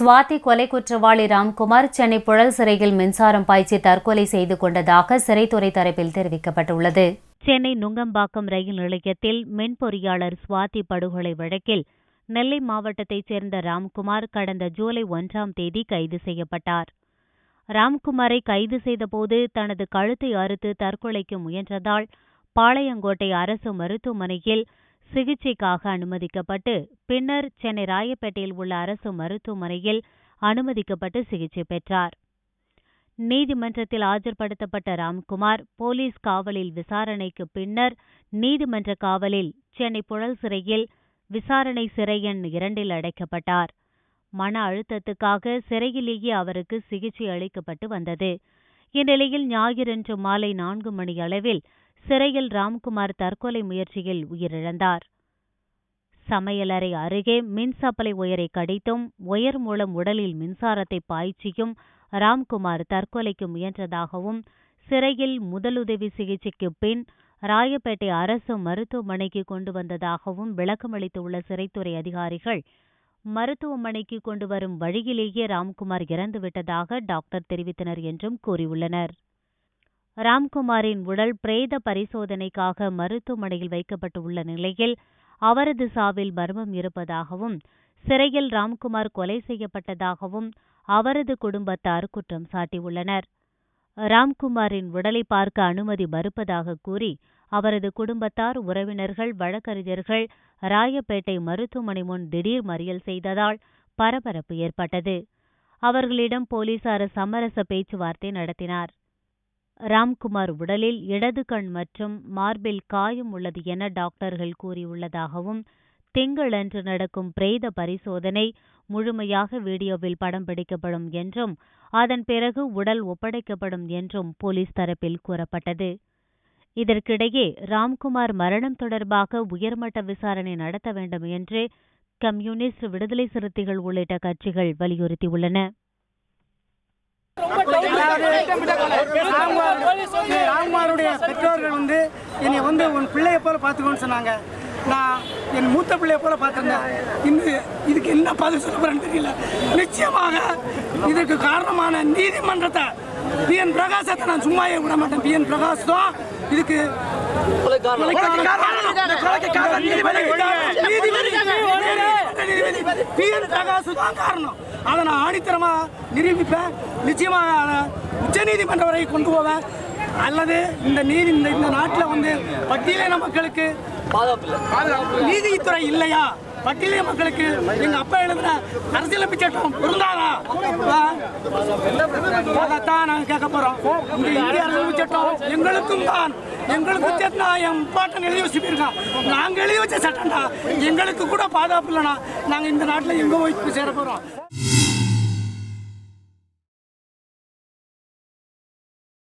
சுவாதி கொலை குற்றவாளி ராம்குமார் சென்னை புழல் சிறையில் மின்சாரம் பாய்ச்சி தற்கொலை செய்து கொண்டதாக சிறைத்துறை தரப்பில் தெரிவிக்கப்பட்டுள்ளது. சென்னை நுங்கம்பாக்கம் ரயில் நிலையத்தில் மின் பொறியாளர் சுவாதி படுகொலை வழக்கில் நெல்லை மாவட்டத்தைச் சேர்ந்த ராம்குமார் கடந்த ஜூலை 1ஆம் தேதி கைது செய்யப்பட்டார். ராம்குமாரை கைது செய்தபோது தனது கழுத்தை அறுத்து தற்கொலைக்கு முயன்றதால் பாளையங்கோட்டை அரசு மருத்துவமனையில் சிகிச்சைக்காக அனுமதிக்கப்பட்டு பின்னர் சென்னை ராயப்பேட்டையில் உள்ள அரசு மருத்துவமனையில் அனுமதிக்கப்பட்டு சிகிச்சை பெற்றார். நீதிமன்றத்தில் ஆஜர்படுத்தப்பட்ட ராம்குமார் போலீஸ் காவலில் விசாரணைக்கு பின்னர் நீதிமன்ற காவலில் சென்னை புழல் சிறையில் விசாரணை சிறை எண் 2இல் அடைக்கப்பட்டார். மன அழுத்தத்துக்காக சிறையிலேயே அவருக்கு சிகிச்சை அளிக்கப்பட்டு வந்தது. இந்நிலையில் ஞாயிறன்று மாலை 4 மணி அளவில் சிறையில் ராம்குமார் தற்கொலை முயற்சியில் உயிரிழந்தார். சமையலறை அருகே மின் சப்ளை ஒயரை கடித்தும் ஒயர் மூலம் உடலில் மின்சாரத்தை பாய்ச்சியும் ராம்குமார் தற்கொலைக்கு முயன்றதாகவும் சிறையில் முதலுதவி சிகிச்சைக்கு பின் ராயப்பேட்டை அரசு மருத்துவமனைக்கு கொண்டு வந்ததாகவும் விளக்கமளித்துள்ள சிறைத்துறை அதிகாரிகள், மருத்துவமனைக்கு கொண்டு வரும் வழியிலேயே ராம்குமார் இறந்துவிட்டதாக டாக்டர் தெரிவித்தனர் என்றும் கூறியுள்ளனர். ராம்குமாரின் உடல் பிரேத பரிசோதனைக்காக மருத்துவமனையில் வைக்கப்பட்டுள்ள நிலையில் அவரது சாவில் மர்மம் இருப்பதாகவும் சிறையில் ராம்குமார் கொலை செய்யப்பட்டதாகவும் அவரது குடும்பத்தார் குற்றம் சாட்டியுள்ளனர். ராம்குமாரின் உடலை பார்க்க அனுமதி மறுப்பதாக கூறி அவரது குடும்பத்தார், உறவினர்கள், வழக்கறிஞர்கள் ராயப்பேட்டை மருத்துவமனை முன் திடீர் மறியல் செய்ததால் பரபரப்பு ஏற்பட்டது. அவர்களிடம் போலீசார் சமரச பேச்சுவார்த்தை நடத்தினார். ராம்குமார் உடலில் இடது கண் மற்றும் மார்பில் காயம் உள்ளது என டாக்டர்கள் கூறியுள்ளதாகவும் திங்களன்று நடக்கும் பிரேத பரிசோதனை முழுமையாக வீடியோவில் படம் பிடிக்கப்படும் என்றும் அதன் பிறகு உடல் ஒப்படைக்கப்படும் என்றும் போலீஸ் தரப்பில் கூறப்பட்டது. இதற்கிடையே ராம்குமார் மரணம் தொடர்பாக உயர்மட்ட விசாரணை நடத்த வேண்டும் என்று கம்யூனிஸ்ட், விடுதலை சிறுத்தைகள் உள்ளிட்ட கட்சிகள் வலியுறுத்தியுள்ளன. ராம்குமாருடைய பெற்றோர்கள் என்னை உன் பிள்ளைய போல பார்த்துக்கோன்னு சொன்னாங்க. நான் என் மூத்த பிள்ளைய போல பார்த்துருந்தேன். இதுக்கு என்ன பதில் சொல்ல போறேன்னு தெரியல. நிச்சயமாக இதற்கு காரணமான நீதிமன்றத்தை PN பிரகாசத்தை நான் சும்மாவே விட மாட்டேன். PN பிரகாஷ் தான் இதுக்கு PN பிரகாஷ் தான் காரணம். அதை நான் ஆணித்தரமா நிரூபிப்பேன். நிச்சயமாக உச்ச நீதிமன்றம் வரை கொண்டு போவேன். அல்லது இந்த நாட்டில் பட்டியலின மக்களுக்கு நீதித்துறை இல்லையா? பட்டியலின மக்களுக்கு எங்க அப்பா எழுதின அரசியலமைப்பு சட்டம் பொருந்தாதா? அதைத்தான் நாங்கள் கேட்க போறோம். இந்த இந்திய அரசியலமைப்பு சட்டம் எங்களுக்கும் தான். எங்களுக்கு என் பாட்டன் எழுதி வச்சுருக்கோம். நாங்கள் எழுதி வச்ச சட்டம்டா. எங்களுக்கு கூட பாதுகாப்பு இல்லைனா நாங்கள் இந்த நாட்டில் எங்கே போய் சேர போறோம்?